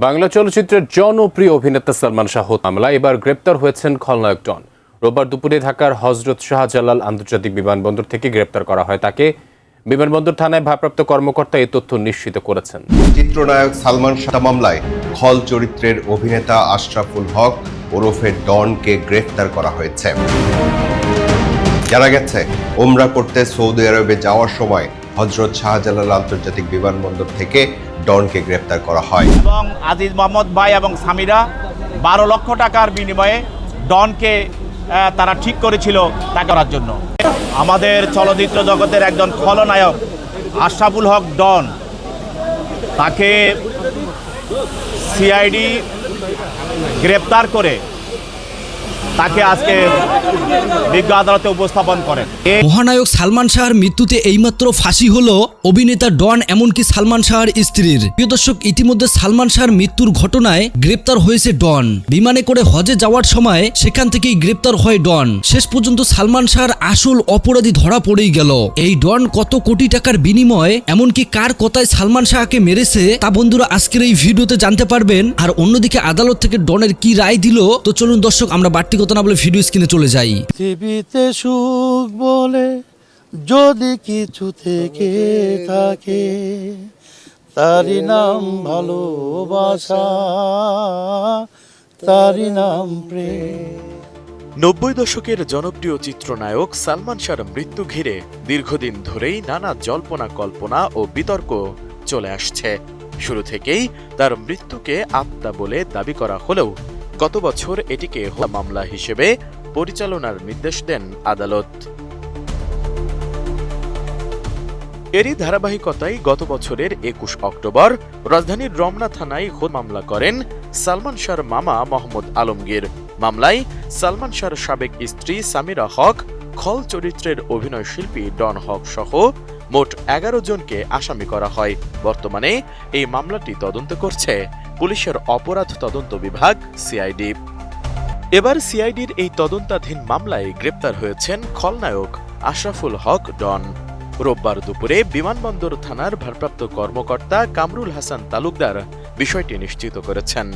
বাংলা চলচ্চিত্রের জনপ্রিয় অভিনেতা সালমান শাহ মামলায় এবার গ্রেপ্তার হয়েছেন খলনায়ক ডন। রোববার দুপুরে ঢাকার হযরত শাহজালাল আন্তর্জাতিক বিমানবন্দর থেকে গ্রেপ্তার করা হয় তাকে। বিমানবন্দর থানায় ভারপ্রাপ্ত কর্মকর্তা এই তথ্য নিশ্চিত করেছেন। চিত্রনায়ক সালমান শাহ মামলায় খল চরিত্রের অভিনেতা আশরাফুল হক ওরফে ডনকে গ্রেফতার করা হয়েছে। জানা গেছে, ওমরা করতে সৌদি আরবে যাওয়ার সময় হযরত শাহজালাল আন্তর্জাতিক বিমানবন্দর থেকে ডনকে গ্রেফতার করা হয় এবং আজিজ মোহাম্মদ ভাই এবং সামিরা 12 লক্ষ টাকার বিনিময়ে ডনকে তারা ঠিক করেছিল তা করার জন্য। আমাদের চলচ্চিত্র জগতের একজন খলনায়ক আশরাফুল হক ডন, তাকে সিআইডি গ্রেপ্তার করে তাকে আজকে বিজ্ঞ আদালতে উপস্থাপন করেন। মহানায়ক সালমান শাহর মৃত্যুতে এইমাত্র ফাঁসি হলো অভিনেতা ডন, এমনকি সালমান শাহর স্ত্রীর। প্রিয় দর্শক, ইতিমধ্যে সালমান শাহর মৃত্যুর ঘটনায় গ্রেপ্তার হয়েছে ডন। বিমানে করে হজে যাওয়ার সময় সেখান থেকেই গ্রেপ্তার হয় ডন। শেষ পর্যন্ত সালমান শাহর আসল অপরাধী ধরা পড়েই গেল। এই ডন কত কোটি টাকার বিনিময়ে, এমনকি কার কথায় সালমান শাহকে মেরেছে তা বন্ধুরা আজকের এই ভিডিওতে জানতে পারবেন। আর অন্যদিকে আদালত থেকে ডনের কি রায় দিল, তো চলুন দর্শক আমরা বাড়তি কথা না বলে ভিডিও স্ক্রিনে চলে যাই। পৃথিবীতে সুখ বলে যদি কিছু থেকে থাকে, তারই নাম ভালোবাসা, তারই নাম প্রেম। 90 দশকের জনপ্রিয় চিত্রনায়ক সালমান শাহর মৃত্যু ঘিরে দীর্ঘদিন ধরেই নানা জল্পনা কল্পনা ও বিতর্ক চলে আসছে। শুরু থেকেই তার মৃত্যুকে আত্মা বলে দাবি করা হলেও গত বছর এটিকে মামলা হিসেবে পরিচালনার নির্দেশ দেন আদালত। এরই ধারাবাহিকতায় গত বছরের 21 অক্টোবর রাজধানীর রমনা থানায় মামলা করেন সালমান শাহর মামা মোহাম্মদ আলমগীর। মামলায় সালমান শাহর সাবেক স্ত্রী সামিরা হক, খল চরিত্রের অভিনয় শিল্পী ডন হক সহ মোট 11 জনকে আসামি করা হয়। বর্তমানে এই মামলাটি তদন্ত করছে পুলিশের অপরাধ তদন্ত বিভাগ সিআইডি। এবার সিআইডির এই তদন্তাধীন মামলায় গ্রেপ্তার হয়েছেন খলনায়ক আশরাফুল হক ডন। রোববার দুপুরে বিমানবন্দর থানার ভারপ্রাপ্ত কর্মকর্তা কামরুল হাসান তালুকদার বিষয়টি নিশ্চিত করেছেন।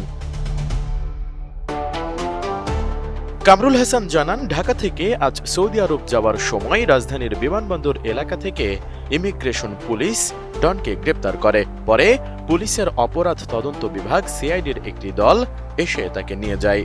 কামরুল হাসান জানান, ঢাকা থেকে আজ সৌদি আরব যাওয়ার সময় রাজধানীর বিমানবন্দর এলাকা থেকে ইমিগ্রেশন পুলিশ ডনকে গ্রেপ্তার করে। পরে পুলিশের অপরাধ তদন্ত বিভাগ সিআইডির একটি দল এসে তাকে নিয়ে যায়।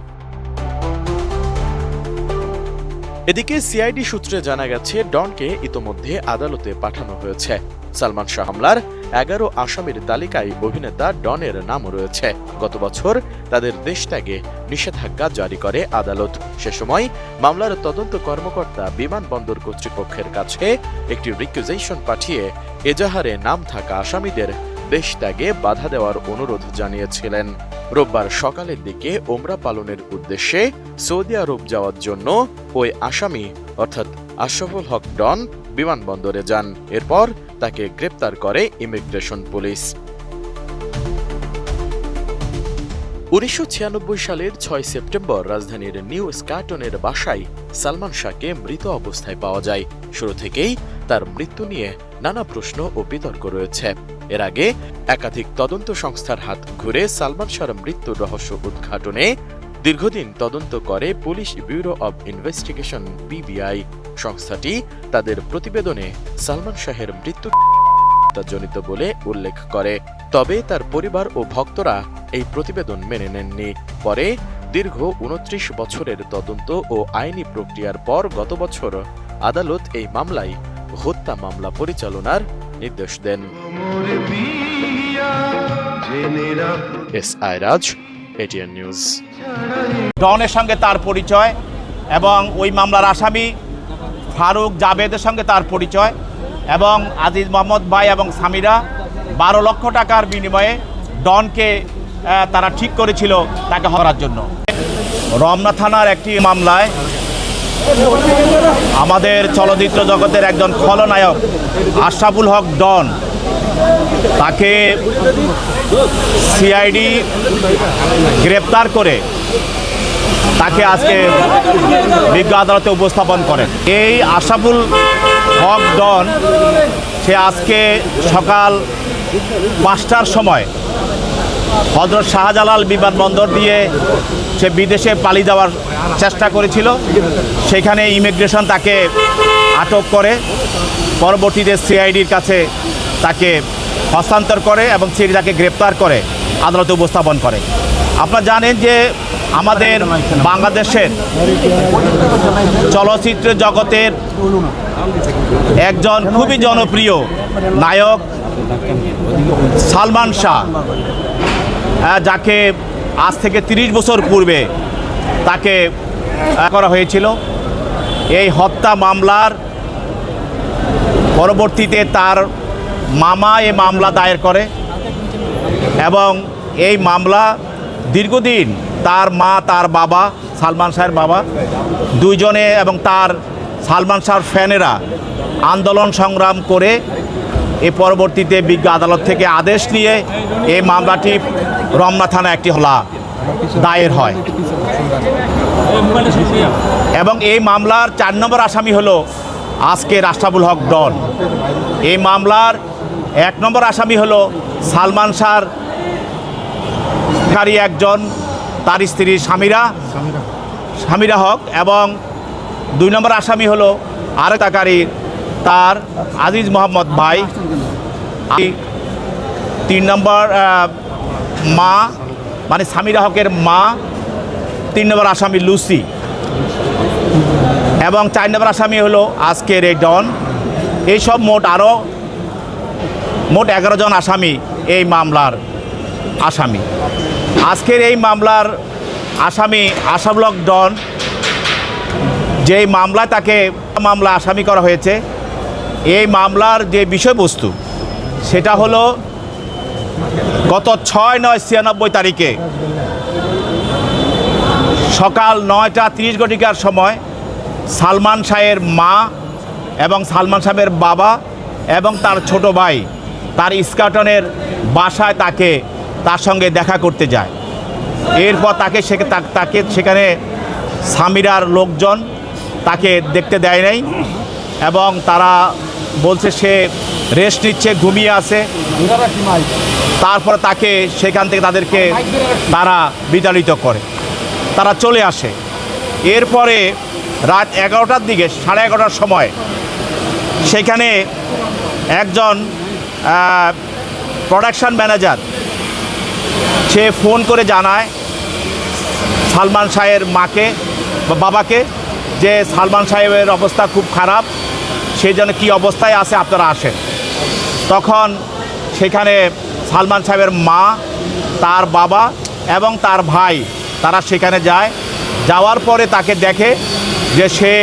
এদিকে সিআইডি সূত্রে জানা গেছে, ডনকে ইতোমধ্যে আদালতে পাঠানো হয়েছে। সালমান শাহ হামলার 11 আসামির তালিকায় অভিনেতা ডনের নামও রয়েছে। গত বছর তাদের দেশ ত্যাগে নিষেধাজ্ঞা জারি করে আদালত। সে সময় মামলার তদন্ত কর্মকর্তা বিমানবন্দর কর্তৃপক্ষের কাছে একটি রিকুইজিশন পাঠিয়ে এজাহারে নাম থাকা আসামিদের দেশ ত্যাগে বাধা দেওয়ার অনুরোধ জানিয়েছিলেন। রোববার সকালের দিকে ওমরা পালনের উদ্দেশ্যে সৌদি আরব যাওয়ার জন্য ওই আসামি অর্থাৎ আশরাফুল হক ডন বিমানবন্দরে যান। এরপর তাকে গ্রেপ্তার করে ইমিগ্রেশন পুলিশ। 1996 সালের 6 সেপ্টেম্বর রাজধানীর নিউ স্কাটনের বাসায় সালমান শাহকে মৃত অবস্থায় পাওয়া যায়। শুরু থেকেই তার মৃত্যু নিয়ে নানা প্রশ্ন ও বিতর্ক রয়েছে। এর আগে একাধিক তদন্ত সংস্থার হাত ঘুরে সালমান শাহর মৃত্যুর রহস্য উদ্ঘাটনে দীর্ঘদিন তদন্ত করে police bureau of investigation PBI. সংস্থাটি তাদের প্রতিবেদনে সালমান শাহের মৃত্যু জনিত বলে উল্লেখ করে। তবে তার পরিবার ও ভক্তরা এই প্রতিবেদন মেনে নেননি। পরে দীর্ঘ 29 বছরের তদন্ত ও আইনি প্রক্রিয়ার পর গত বছর আদালত এই মামলায় হত্যা মামলা পরিচালনার নির্দেশ দেন। এসআই রাজ, এটিএন নিউজ। ডনের সঙ্গে তার পরিচয় এবং ওই মামলার আসামি ফারুক জাবেদের সঙ্গে তার পরিচয় এবং আজিজ মোহাম্মদ ভাই এবং সামিরা 12 লক্ষ টাকার বিনিময়ে ডনকে তারা ঠিক করেছিল তাকে হরার জন্য। রমনা থানার একটি মামলায় আমাদের চলচ্চিত্র জগতের একজন খলনায়ক আশরাফুল হক ডন, তাকে সিআইডি গ্রেপ্তার করে তাকে আজকে বিজ্ঞ আদালতে উপস্থাপন করেন। এই আশরাফুল হক ডন সে আজকে সকাল 5টার সময় হযরত শাহজালাল বিমানবন্দর দিয়ে সে বিদেশে পালিয়ে যাওয়ার চেষ্টা করেছিল। সেখানে ইমিগ্রেশন তাকে আটক করে, পরবর্তীতে সিআইডির কাছে তাকে হস্তান্তর করে এবং সিআইডি তাকে গ্রেপ্তার করে আদালতে উপস্থাপন করে। আপনারা জানেন যে আমাদের বাংলাদেশের চলচ্চিত্র জগতের একজন খুবই জনপ্রিয় নায়ক সালমান শাহ, যাকে আজ থেকে 30 বছর পূর্বে তাকে করা হয়েছিল। এই হত্যা মামলার পরবর্তীতে তার মামা এই মামলা দায়ের করে এবং এই মামলা দীর্ঘদিন তার মা, তার বাবা, সালমান শাহের বাবা দুইজনে এবং তার সালমান শাহর ফ্যানেরা আন্দোলন সংগ্রাম করে এ পরবর্তীতে বিজ্ঞ আদালত থেকে আদেশ নিয়ে এই মামলাটি রমনা থানায় একটি হলা দায়ের হয় এবং এই মামলার 4 নম্বর আসামি হলো আজকের আশরাফুল হক ডন। এই মামলার 1 নম্বর আসামি হলো সালমান শাহর একজন, তার স্ত্রী সামিরা হক, এবং 2 নম্বর আসামি হলো আরেকটাকারী তার আজিজ মোহাম্মদ ভাই। 3 নম্বর মা মানে সামিরা হকের মা, 3 নম্বর আসামি লুসি, এবং 4 নম্বর আসামি হলো আজকের এই ডন। এইসব মোট 11 জন আসামি এই মামলার আসামি। আজকের এই মামলার আসামি আশরাফুল হক ডন, যেই মামলায় তাকে মামলা আসামি করা হয়েছে, এই মামলার যে বিষয়বস্তু সেটা হলো গত 6/9/96 তারিখে সকাল 9টা 30 ঘটিকার সময় সালমান শাহের মা এবং সালমান শাহের বাবা এবং তার ছোট ভাই তার ইস্কাটনের বাসায় তার সঙ্গে দেখা করতে যায়। এরপর তাকে সেখানে সামিরার লোকজন তাকে দেখতে দেয় নাই এবং তারা বলছে সে রেস্ট নিচ্ছে, ঘুমিয়ে আছে। তারপর তাকে সেখান থেকে তারা বিতাড়িত করে, তারা চলে আসে। এরপরে রাত 11টার দিকে, 11:30টার সময় সেখানে একজন প্রোডাকশন ম্যানেজার সে ফোন করে জানায় সালমান শাহের মাকে বা বাবাকে যে সালমান সাহেবের অবস্থা খুব খারাপ, সেই জন্য কী অবস্থায় আছে আপনারা আসেন। তখন সেখানে সালমান সাহেবের মা, তার বাবা এবং তার ভাই তারা সেখানে যায়। যাওয়ার পরে তাকে দেখে যে সে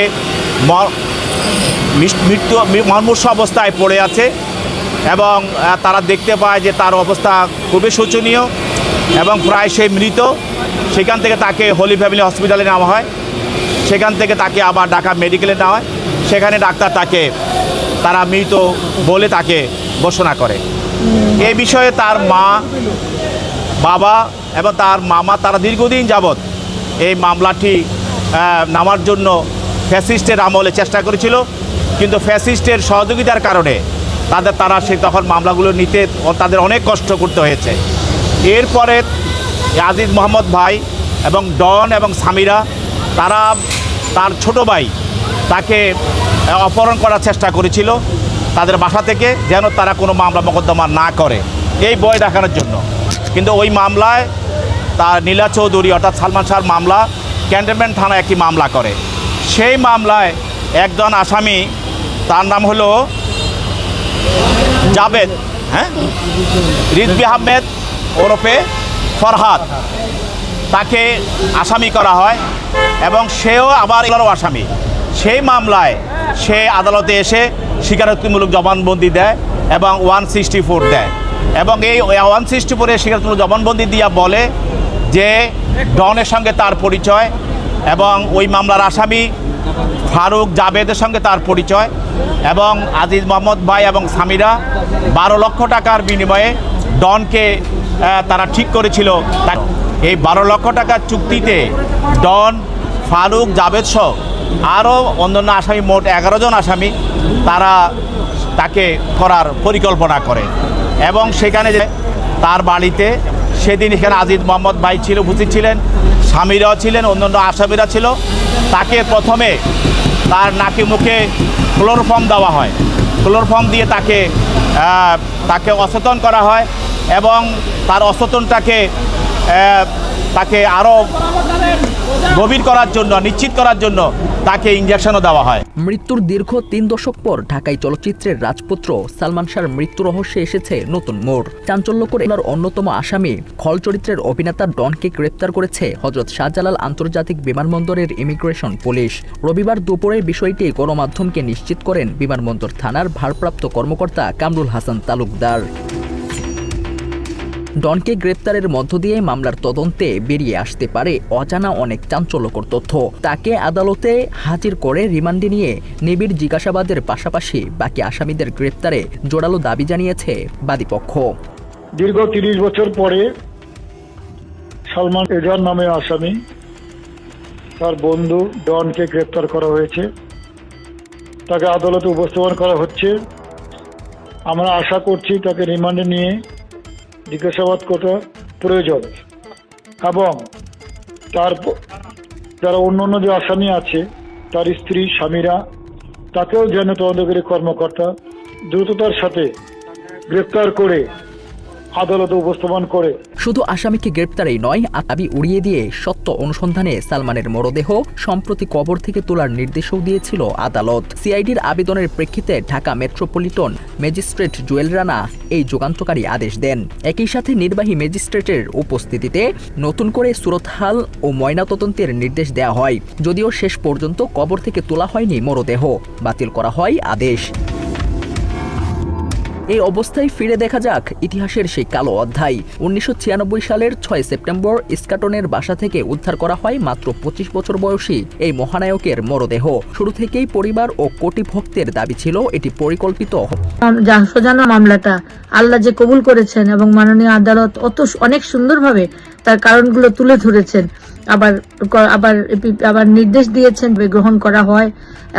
মুমূর্ষু অবস্থায় পড়ে আছে এবং তারা দেখতে পায় যে তার অবস্থা খুবই শোচনীয় এবং প্রায় সে মৃত। সেখান থেকে তাকে হোলি ফ্যামিলি হসপিটালে নেওয়া হয়, সেখান থেকে তাকে আবার ঢাকা মেডিকেলে নেওয়া হয়। সেখানে ডাক্তার তারা মৃত বলে তাকে ঘোষণা করে। এই বিষয়ে তার মা, বাবা এবং তার মামা তারা দীর্ঘদিন যাবৎ এই মামলাটি নামার জন্য ফ্যাসিস্টের আমলে চেষ্টা করেছিল, কিন্তু ফ্যাসিস্টের সহযোগিতার কারণে তারা তখন মামলাগুলো নিতে তাদের অনেক কষ্ট করতে হয়েছে। এরপরে আজিজ মোহাম্মদ ভাই এবং ডন এবং সামিরা তারা তার ছোট ভাই তাকে অপহরণ করার চেষ্টা করেছিল তাদের বাসা থেকে, যেন তারা কোনো মামলা মোকদ্দমা না করে, এই ভয় দেখানোর জন্য। কিন্তু ওই মামলায় তার নীলা চৌধুরী অর্থাৎ সালমান শাহর মামলা ক্যান্টনমেন্ট থানায় একটি মামলা করে। সেই মামলায় একজন আসামি, তার নাম হলো জাবেদ, রিজভী আহমেদ ওরফে ফরহাদ, তাকে আসামি করা হয় এবং সেও আবার আসামি। সেই মামলায় সে আদালতে এসে স্বীকারোক্তিমূলক জবানবন্দি দেয় এবং 164 দেয় এবং এই 164-এ স্বীকারোক্তিমূলক জবানবন্দি দিয়া বলে যে ডনের সঙ্গে তার পরিচয় এবং ওই মামলার আসামি ফারুক জাবেদের সঙ্গে তার পরিচয় এবং আজিজ মোহাম্মদ ভাই এবং সামিরা 12 লক্ষ টাকার বিনিময়ে ডনকে তারা ঠিক করেছিল। এই 12 লক্ষ টাকার চুক্তিতে ডন, ফারুক, জাবেদ সহ আরও অন্যান্য আসামি, মোট 11 জন আসামি তারা তাকে করার পরিকল্পনা করে এবং সেখানে যে তার বাড়িতে সেদিন এখানে আজিজ মোহাম্মদ ভাই ছিল, উপস্থিত ছিলেন, স্বামীরাও ছিলেন, অন্যান্য আসামিরা ছিল। তাকে প্রথমে তার নাকে মুখে ক্লোরোফর্ম দেওয়া হয়, ক্লোরোফর্ম দিয়ে তাকে অচেতন করা হয় এবং তার অচেতনটাকে তাকে আরও গভীর করার জন্য, নিশ্চিত করার জন্য তাকে ইঞ্জেকশনও দেওয়া হয়। মৃত্যুর দীর্ঘ 3 দশক পর ঢাকায় চলচ্চিত্রের রাজপুত্র সালমান শাহর মৃত্যু রহস্যে এসেছে নতুন মোড়। চাঞ্চল্যকর এর অন্যতম আসামি খল চরিত্রের অভিনেতা ডনকে গ্রেপ্তার করেছে হযরত শাহজালাল আন্তর্জাতিক বিমানবন্দরের ইমিগ্রেশন পুলিশ। রবিবার দুপুরে বিষয়টি গণমাধ্যমকে নিশ্চিত করেন বিমানবন্দর থানার ভারপ্রাপ্ত কর্মকর্তা কামরুল হাসান তালুকদার। ডনকে গ্রেপ্তারের মধ্য দিয়ে মামলার তদন্তে বেরিয়ে আসতে পারে অজানা অনেক চাঞ্চল্যকর তথ্য। তাকে আদালতে হাজির করে রিমান্ডে নিয়ে নিবিড় জিজ্ঞাসাবাদের পাশাপাশি বাকি আসামিদের গ্রেপ্তারে জোরালো দাবি জানিয়েছে বাদীপক্ষ। দীর্ঘ 30 বছর পরে সালমান এজার নামে আসামি, তার বন্ধু ডনকে গ্রেপ্তার করা হয়েছে। তাকে আদালতে উপস্থাপন করা হচ্ছে। আমরা আশা করছি তাকে রিমান্ডে নিয়ে জিজ্ঞাসাবাদ করা প্রয়োজন এবং তার যারা অন্যান্য যে আসামি আছে তার স্ত্রী, স্বামীরা, তাকেও যেন তদন্তকারী কর্মকর্তা দ্রুততার সাথে গ্রেপ্তার করে আদালতে উপস্থাপন করে। শুধু আসামিকে গ্রেপ্তারেই নয়, দাবি উড়িয়ে দিয়ে সত্য অনুসন্ধানে সালমানের মরদেহ সম্প্রতি কবর থেকে তোলার নির্দেশও দিয়েছিল আদালত। সিআইডির আবেদনের প্রেক্ষিতে ঢাকা মেট্রোপলিটন ম্যাজিস্ট্রেট জুয়েল রানা এই যুগান্তকারী আদেশ দেন। একই সাথে নির্বাহী ম্যাজিস্ট্রেটের উপস্থিতিতে নতুন করে সুরতহাল ও ময়নাতদন্তের নির্দেশ দেওয়া হয়। যদিও শেষ পর্যন্ত কবর থেকে তোলা হয়নি মরদেহ, বাতিল করা হয় আদেশ। এই অবস্থায় ফিরে দেখা যাক ইতিহাসের সেই কালো অধ্যায়। 1996 সালের 6 সেপ্টেম্বর ইস্কাটনের বাসা থেকে উদ্ধার করা হয় মাত্র 25 বছর বয়সী এই মহানায়কের মরদেহ। শুরু থেকেই পরিবার ও কোটি ভক্তের দাবি ছিল এটি পরিকল্পিত। সোজানো মামলাটা আল্লাহ যে কবুল করেছেন এবং মাননীয় আদালত অনেক সুন্দরভাবে তার কারণগুলো তুলে ধরেছেন, আবার নির্দেশ দিয়েছেন গ্রহণ করা হয়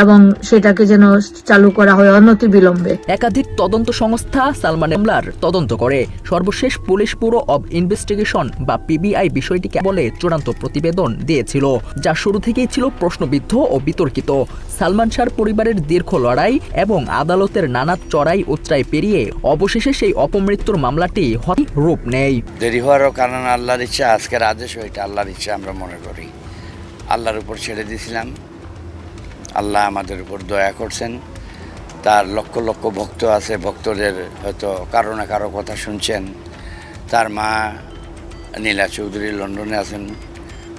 এবং সেটাকে যেন চালু করা হয় অনতিবিলম্বে। একাধিক তদন্ত সংস্থা সালমান মামলার তদন্ত করে। সর্বশেষ পুলিশ ব্যুরো অব ইনভেস্টিগেশন বা পিবিআই বিষয়টিকে বলে চূড়ান্ত প্রতিবেদন দিয়েছিল, যা শুরু থেকেই ছিল প্রশ্নবিদ্ধ ও বিতর্কিত। সালমান শাহর পরিবারের দীর্ঘ লড়াই এবং আদালতের নানা চড়াই উতরাই পেরিয়ে অবশেষে সেই অপমৃত্যুর মামলাটি রূপ নেয়। দেরি হওয়ারও কারণ আল্লাহর ইচ্ছা, আজকের আদেশ ওইটা আল্লাহর ইচ্ছা আমরা মনে করি। আল্লাহর উপর ছেড়ে দিয়েছিলাম, আল্লাহ আমাদের উপর দয়া করছেন। তার লক্ষ লক্ষ ভক্ত আছে, ভক্তদের হয়তো কারো না কারো কথা শুনছেন। তার মা নীলা চৌধুরী লন্ডনে আছেন,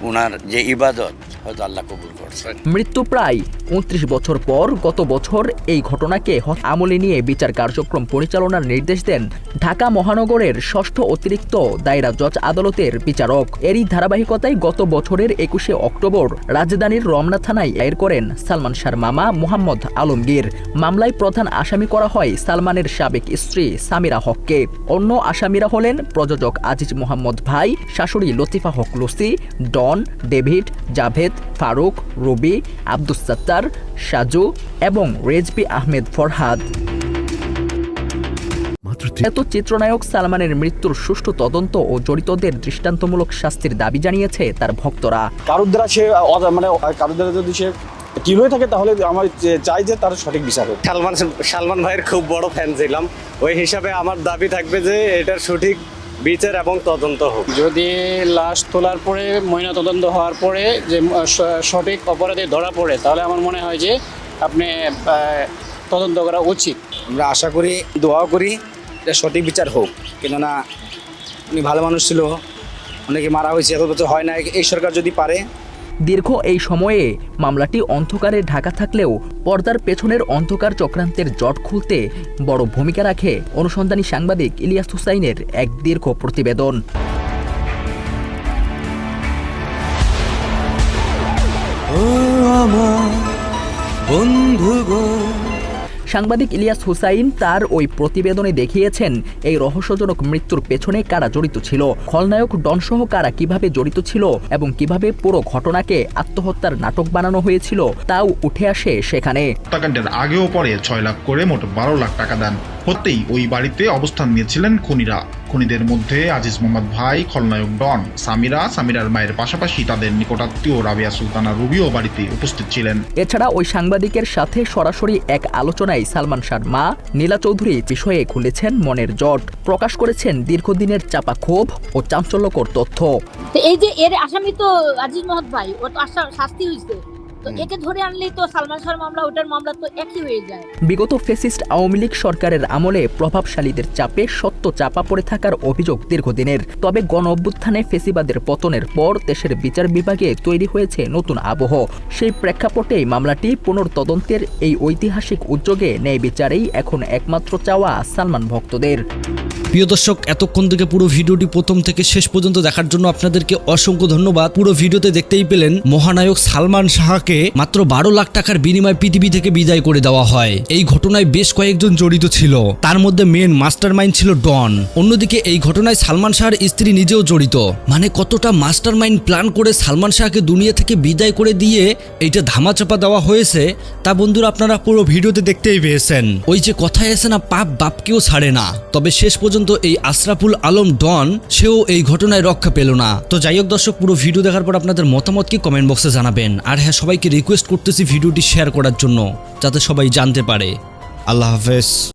ওনার যে ইবাদত হয়তো আল্লাহ কবুল করছেন। মৃত্যু প্রায় 29 বছর পর গত বছর এই ঘটনাকে আমলে নিয়ে বিচার কার্যক্রম পরিচালনার নির্দেশ দেন ঢাকা মহানগরের 6ষ্ঠ অতিরিক্ত দায়রা জজ আদালতের বিচারক। এরই ধারাবাহিকতায় গত বছরের 21শে অক্টোবর রাজধানীর রমনা থানায় দায়ের করেন সালমান শাহর মামা মোহাম্মদ আলমগীর। মামলায় প্রধান আসামি করা হয় সালমানের সাবেক স্ত্রী সামিরা হককে। অন্য আসামিরা হলেন প্রযোজক আজিজ মোহাম্মদ ভাই, শাশুড়ি লতিফা হক লুসি, ডন, ডেভিড, জাভেদ, ফারুক, রবি, আব্দুস সাত্তার, সাজু এবং রেজবি আহমেদ ফরহাদ। এত চিত্রনায়ক সালমানের মৃত্যুর সুষ্ঠু তদন্ত ও জড়িতদের দৃষ্টান্তমূলক শাস্তির দাবি জানিয়েছে তার ভক্তরা। কারোর দ্বারা যদি সে কি হয়ে থাকে তাহলে আমার চাই যে তার সঠিক বিচার হোক। সালমান ভাইয়ের খুব বড় ফ্যান ছিলাম, ওই হিসাবে আমার দাবি থাকবে যে এটার সঠিক বিচার এবং তদন্ত হোক। যদি লাশ তোলার পরে ময়না তদন্ত হওয়ার পরে যে সঠিক অপরাধী ধরা পড়ে, তাহলে আমার মনে হয় যে আপনি তদন্ত করা উচিত। আমরা আশা করি, দোয়া করি যে সঠিক বিচার হোক, কেননা উনি ভালো মানুষ ছিল, অনেকে মারা হয়েছে, এত বছর হয় না। এই সরকার যদি পারে। দীর্ঘ এই সময়ে মামলাটি অন্ধকারে ঢাকা থাকলেও পর্দার পেছনের অন্ধকার চক্রান্তের জট খুলতে বড় ভূমিকা রাখে অনুসন্ধানী সাংবাদিক ইলিয়াস হুসাইনের এক দীর্ঘ প্রতিবেদন। সাংবাদিক ইলিয়াস হুসাইন তার ওই প্রতিবেদনে দেখিয়েছেন এই রহস্যজনক মৃত্যুর পেছনে কারা জড়িত ছিল, খলনায়ক ডনসহ কারা কিভাবে জড়িত ছিল এবং কিভাবে পুরো ঘটনাকে আত্মহত্যার নাটক বানানো হয়েছিল তাও উঠে আসে সেখানে। হত্যাকাণ্ডের আগেও পরে 6 লাখ করে মোট 12 লাখ টাকা দেন হতেই ওই বাড়িতে অবস্থান নিয়েছিলেন খুনিরা। খুনিদের মধ্যে আজিজ মোহাম্মদ ভাই, খলনায়ক ডন, সামিরার মায়ের পাশাপাশি তাদের নিকটাত্মীয় রাবিয়া সুলতানা রুবিও বাড়িতে উপস্থিত ছিলেন। এছাড়া ওই সাংবাদিকের সাথে সরাসরি এক আলোচনায় সালমান শাহর মা নীলা চৌধুরী বিষয়ে খুলেছেন মনের জট, প্রকাশ করেছেন দীর্ঘদিনের চাপা ক্ষোভ ও চাঞ্চল্যকর তথ্য। এই যে এর আসামি তো আজিজ মোহাম্মদ ভাই, ওর তো শাস্তি হয়েছে, তো একে ধরে আনলেই তো সালমান শাহর মামলা ওটার মামলা তো একই হয়ে যায়। বিগত ফ্যাসিস্ট আওয়ামী লীগ সরকারের আমলে প্রভাবশালীদের চাপে সত্য চাপা পড়ে থাকার অভিযোগ দীর্ঘদিনের। তবে গণ অভ্যুত্থানে ফেসিবাদের পতনের পর দেশের বিচার বিভাগে তৈরি হয়েছে নতুন আবহ। সেই প্রেক্ষাপটেই মামলাটি পুনর্তদন্তের এই ঐতিহাসিক উদ্যোগে ন্যায় বিচারেই এখন একমাত্র চাওয়া সালমান ভক্তদের। প্রিয় দর্শক, এতক্ষণ থেকে পুরো ভিডিওটি প্রথম থেকে শেষ পর্যন্ত দেখার জন্য আপনাদেরকে অসংখ্য ধন্যবাদ। পুরো ভিডিওতে দেখতেই পেলেন মহানায়ক সালমান শাহকে মাত্র 12 লাখ টাকার বিনিময়ে পৃথিবী থেকে বিদায় করে দেওয়া হয়। এই ঘটনায় বেশ কয়েকজন জড়িত ছিল, তার মধ্যে মেন মাস্টারমাইন্ড ছিল ডন। অন্যদিকে এই ঘটনায় সালমান শাহর স্ত্রী নিজেও জড়িত। মানে কতটা মাস্টারমাইন্ড প্ল্যান করে সালমান শাহকে দুনিয়া থেকে বিদায় করে দিয়ে এইটা ধামাচাপা দেওয়া হয়েছে তা বন্ধুরা আপনারা পুরো ভিডিওতে দেখতেই পেয়েছেন। ওই যে কথায় আছে না, পাপ বাপকেও ছাড়ে না। তবে শেষ পর্যন্ত এই আশরাফুল আলম ডন সেও এই ঘটনায় রক্ষা পেল না। তো যাই হোক দর্শক, পুরো ভিডিও দেখার পর আপনাদের মতামত কি কমেন্ট বক্সে জানাবেন। আর হ্যাঁ, সবাইকে রিকোয়েস্ট করতেছি ভিডিওটি শেয়ার করার জন্য, যাতে সবাই জানতে পারে। আল্লাহ হাফেজ।